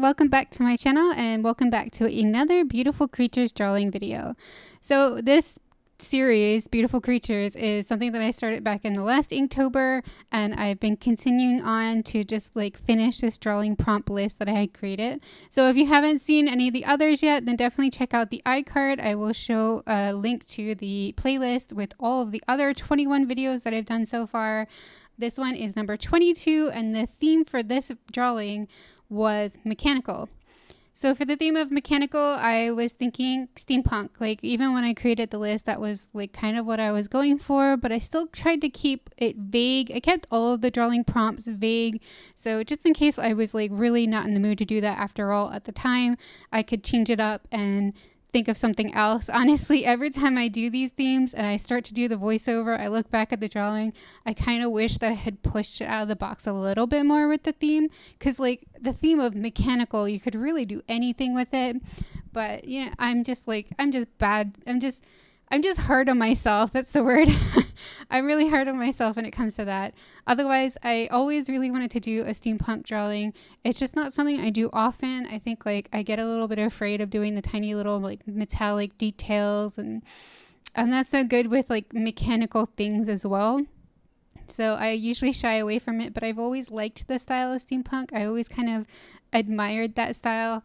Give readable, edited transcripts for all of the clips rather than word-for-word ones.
welcome back to my channel and welcome back to another Beautiful Creatures drawing video. So this series, Beautiful Creatures, is something that I started back in the last Inktober, and I've been continuing on to just like finish this drawing prompt list that I had created. So if you haven't seen any of the others yet, then definitely check out the iCard. I will show a link to the playlist with all of the other 21 videos that I've done so far. This one is number 22, and the theme for this drawing was mechanical. So for the theme of mechanical, I was thinking steampunk. Like, even when I created the list, that was like kind of what I was going for, but I still tried to keep it vague. I kept all of the drawing prompts vague, so just in case I was like really not in the mood to do that after all at the time, I could change it up and think of something else. Honestly, every time I do these themes and I start to do the voiceover, I look back at the drawing, I kind of wish that I had pushed it out of the box a little bit more with the theme, because like the theme of mechanical, you could really do anything with it, but you know, I'm just bad. I'm just hard on myself. That's the word. I'm really hard on myself when it comes to that. Otherwise, I always really wanted to do a steampunk drawing. It's just not something I do often. I think like I get a little bit afraid of doing the tiny little like metallic details, and I'm not so good with like mechanical things as well. So I usually shy away from it, but I've always liked the style of steampunk. I always kind of admired that style.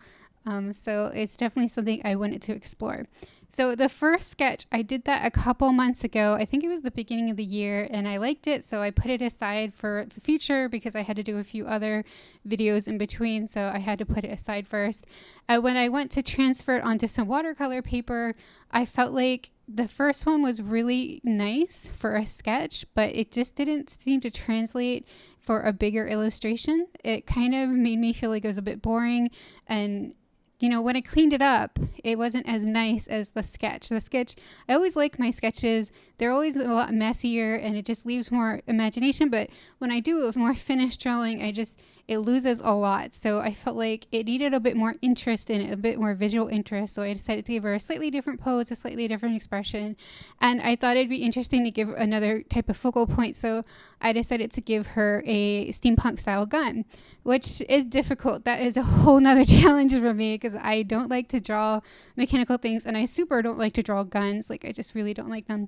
So it's definitely something I wanted to explore. So the first sketch, I did that a couple months ago. I think it was the beginning of the year, and I liked it, so I put it aside for the future because I had to do a few other videos in between, so I had to put it aside first. When I went to transfer it onto some watercolor paper, I felt like the first one was really nice for a sketch, but it just didn't seem to translate for a bigger illustration. It kind of made me feel like it was a bit boring, and you know, when I cleaned it up, it wasn't as nice as the sketch. The sketch, I always like my sketches. They're always a lot messier and it just leaves more imagination. But when I do a more finished drawing, it loses a lot. So I felt like it needed a bit more interest in it, a bit more visual interest. So I decided to give her a slightly different pose, a slightly different expression. And I thought it'd be interesting to give another type of focal point. So I decided to give her a steampunk style gun, which is difficult. That is a whole nother challenge for me because I don't like to draw mechanical things, and I super don't like to draw guns. Like, I just really don't like them.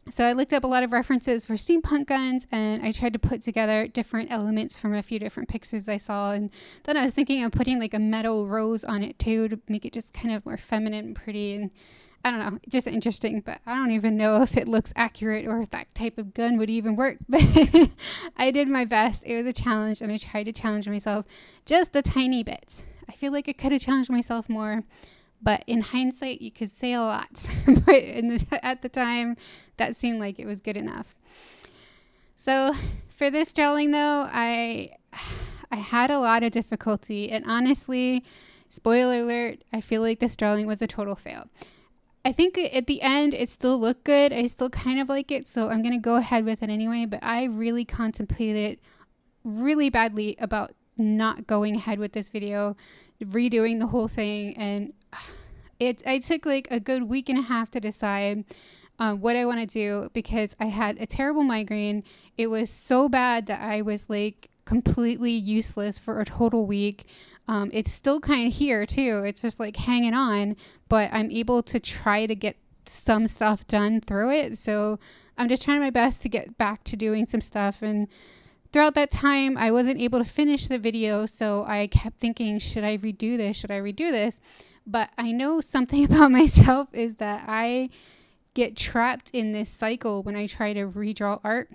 So I looked up a lot of references for steampunk guns, and I tried to put together different elements from a few different pictures I saw, and then I was thinking of putting like a metal rose on it too to make it just kind of more feminine and pretty, and I don't know, just interesting, but I don't even know if it looks accurate or if that type of gun would even work, but I did my best. It was a challenge, and I tried to challenge myself just a tiny bit. I feel like I could have challenged myself more, but in hindsight, you could say a lot. But at the time, that seemed like it was good enough. So for this drawing, though, I had a lot of difficulty. And honestly, spoiler alert, I feel like this drawing was a total fail. I think at the end, it still looked good. I still kind of like it, so I'm going to go ahead with it anyway. But I really contemplated really badly about not going ahead with this video, redoing the whole thing, and I took like a good week and a half to decide what I want to do because I had a terrible migraine. It was so bad that I was like completely useless for a total week. It's still kind of here too. It's just like hanging on, but I'm able to try to get some stuff done through it. So I'm just trying my best to get back to doing some stuff, and throughout that time, I wasn't able to finish the video, so I kept thinking, should I redo this? Should I redo this? But I know something about myself is that I get trapped in this cycle when I try to redraw art,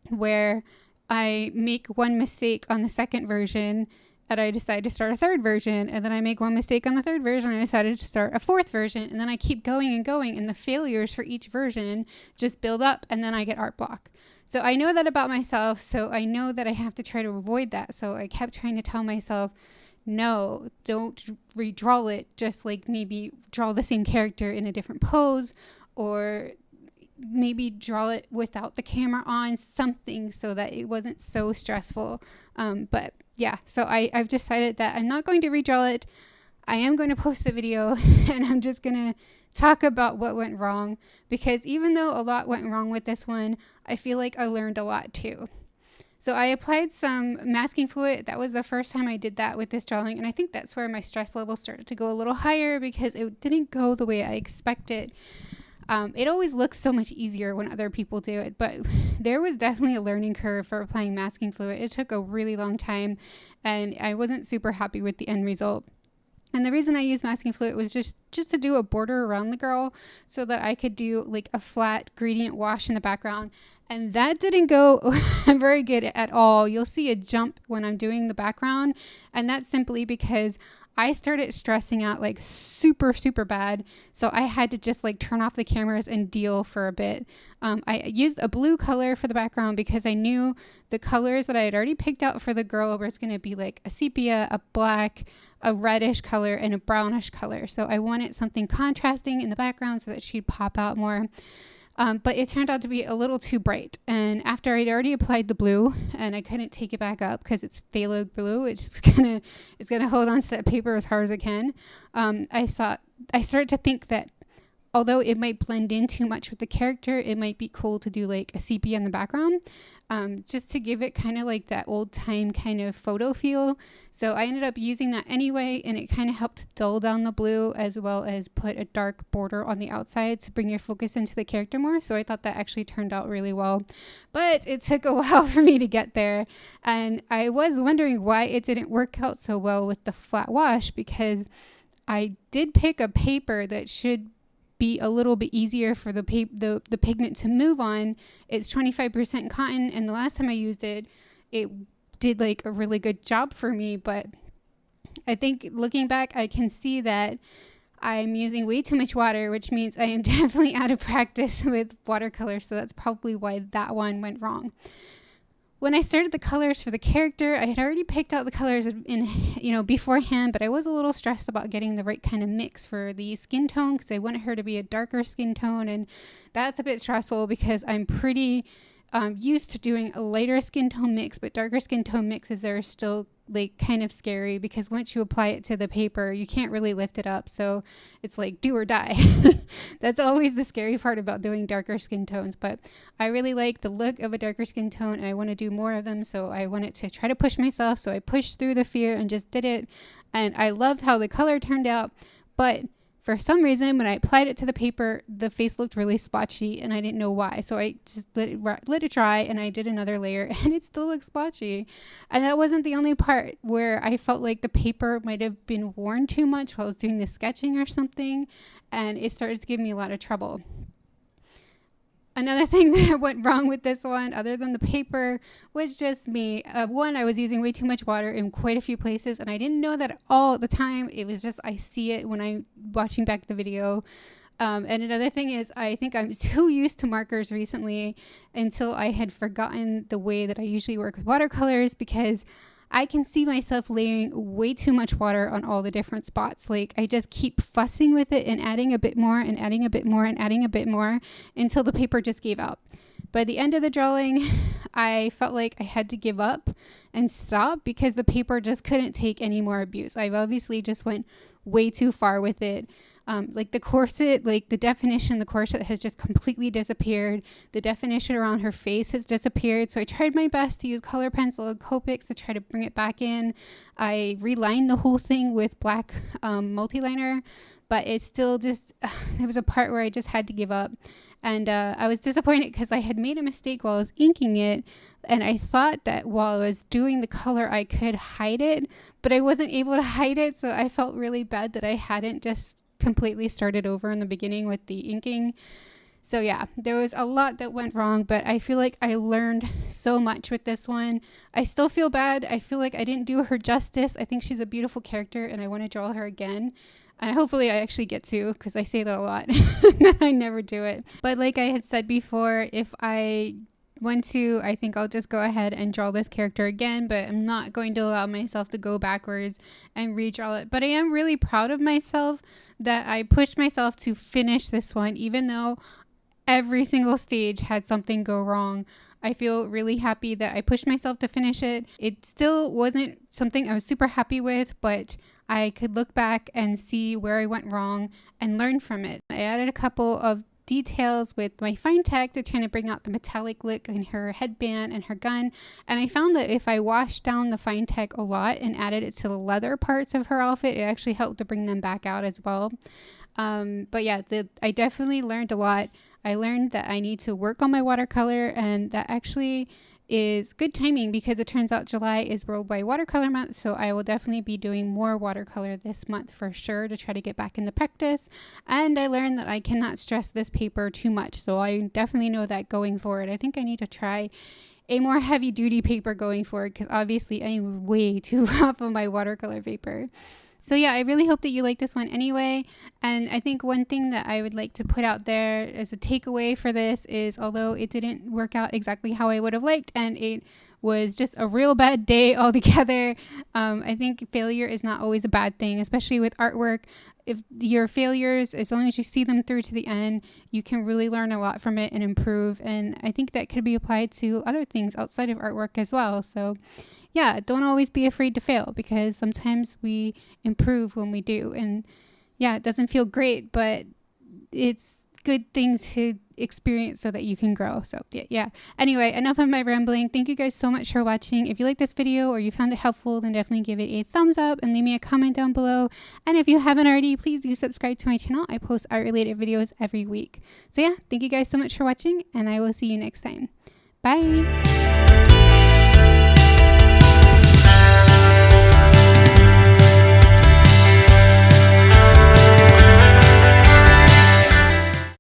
where I make one mistake on the second version, and I decide to start a third version, and then I make one mistake on the third version, and I decided to start a fourth version, and then I keep going and going, and the failures for each version just build up, and then I get art block. So I know that about myself, so I know that I have to try to avoid that. So I kept trying to tell myself, no, don't redraw it, just like maybe draw the same character in a different pose, or maybe draw it without the camera on, something so that it wasn't so stressful. But yeah, so I've decided that I'm not going to redraw it. I am going to post the video and I'm just going to talk about what went wrong, because even though a lot went wrong with this one, I feel like I learned a lot too. So I applied some masking fluid. That was the first time I did that with this drawing, and I think that's where my stress level started to go a little higher because it didn't go the way I expected. It always looks so much easier when other people do it, but there was definitely a learning curve for applying masking fluid. It took a really long time, and I wasn't super happy with the end result. And the reason I used masking fluid was just to do a border around the girl so that I could do like a flat gradient wash in the background. And that didn't go very good at all. You'll see a jump when I'm doing the background. And that's simply because I started stressing out like super bad. So I had to just like turn off the cameras and deal for a bit. I used a blue color for the background because I knew the colors that I had already picked out for the girl was going to be like a sepia, a black, a reddish color, and a brownish color. So I wanted something contrasting in the background so that she'd pop out more. But it turned out to be a little too bright. And after I'd already applied the blue and I couldn't take it back up because it's phthalo blue, it's gonna hold on to that paper as hard as it can. I started to think that although it might blend in too much with the character, it might be cool to do like a sepia in the background, just to give it kind of like that old time kind of photo feel. So I ended up using that anyway, and it kind of helped dull down the blue as well as put a dark border on the outside to bring your focus into the character more. So I thought that actually turned out really well, but it took a while for me to get there. And I was wondering why it didn't work out so well with the flat wash, because I did pick a paper that should be a little bit easier for the pigment to move on. It's 25% cotton, and the last time I used it, it did like a really good job for me. But I think looking back, I can see that I'm using way too much water, which means I am definitely out of practice with watercolor. So that's probably why that one went wrong. When I started the colors for the character, I had already picked out the colors beforehand, but I was a little stressed about getting the right kind of mix for the skin tone because I wanted her to be a darker skin tone, and that's a bit stressful because I'm pretty used to doing a lighter skin tone mix, but darker skin tone mixes are still like kind of scary because once you apply it to the paper, you can't really lift it up. So it's like do or die. That's always the scary part about doing darker skin tones. But I really like the look of a darker skin tone, and I want to do more of them. So I wanted to try to push myself. So I pushed through the fear and just did it. And I loved how the color turned out. But for some reason, when I applied it to the paper, the face looked really splotchy, and I didn't know why. So I just let it dry, and I did another layer, and it still looks splotchy. And that wasn't the only part where I felt like the paper might have been worn too much while I was doing the sketching or something, and it started to give me a lot of trouble. Another thing that went wrong with this one, other than the paper, was just me. One, I was using way too much water in quite a few places, and I didn't know that all the time. It was just I see it when I'm watching back the video. And another thing is I think I'm too used to markers recently until I had forgotten the way that I usually work with watercolors, because I can see myself layering way too much water on all the different spots. Like I just keep fussing with it and adding a bit more and adding a bit more and adding a bit more until the paper just gave out. By the end of the drawing, I felt like I had to give up and stop because the paper just couldn't take any more abuse. I've obviously just went way too far with it. Like the corset, like the definition, the corset has just completely disappeared. The definition around her face has disappeared. So I tried my best to use color pencil and Copics to try to bring it back in. I relined the whole thing with black multiliner, but it's still just, there was a part where I just had to give up. And I was disappointed because I had made a mistake while I was inking it. And I thought that while I was doing the color, I could hide it, but I wasn't able to hide it. So I felt really bad that I hadn't just completely started over in the beginning with the inking. So yeah, there was a lot that went wrong, but I feel like I learned so much with this one. I still feel bad. I feel like I didn't do her justice. I think she's a beautiful character and I want to draw her again. And hopefully I actually get to, because I say that a lot. I never do it. But like I had said before, if I want to, I think I'll just go ahead and draw this character again, but I'm not going to allow myself to go backwards and redraw it. But I am really proud of myself that I pushed myself to finish this one, even though every single stage had something go wrong. I feel really happy that I pushed myself to finish it. It still wasn't something I was super happy with, but I could look back and see where I went wrong and learn from it. I added a couple of details with my Finetec to try to bring out the metallic look in her headband and her gun. And I found that if I washed down the Finetec a lot and added it to the leather parts of her outfit, it actually helped to bring them back out as well. But yeah, I definitely learned a lot. I learned that I need to work on my watercolor, and that actually is good timing because it turns out July is Worldwide Watercolor Month, so I will definitely be doing more watercolor this month for sure to try to get back in the practice. And I learned that I cannot stress this paper too much, so I definitely know that going forward. I think I need to try a more heavy duty paper going forward because obviously I'm way too rough on my watercolor paper. So yeah, I really hope that you like this one anyway. And I think one thing that I would like to put out there as a takeaway for this is, although it didn't work out exactly how I would have liked and it was just a real bad day altogether, I think failure is not always a bad thing, especially with artwork. If your failures, as long as you see them through to the end, you can really learn a lot from it and improve. And I think that could be applied to other things outside of artwork as well. So yeah, don't always be afraid to fail because sometimes we improve when we do. And yeah, it doesn't feel great, but it's good things to experience so that you can grow. So yeah. Anyway, enough of my rambling. Thank you guys so much for watching. If you like this video or you found it helpful, then definitely give it a thumbs up and leave me a comment down below. And if you haven't already, please do subscribe to my channel. I post art related videos every week. So yeah, thank you guys so much for watching, and I will see you next time. Bye.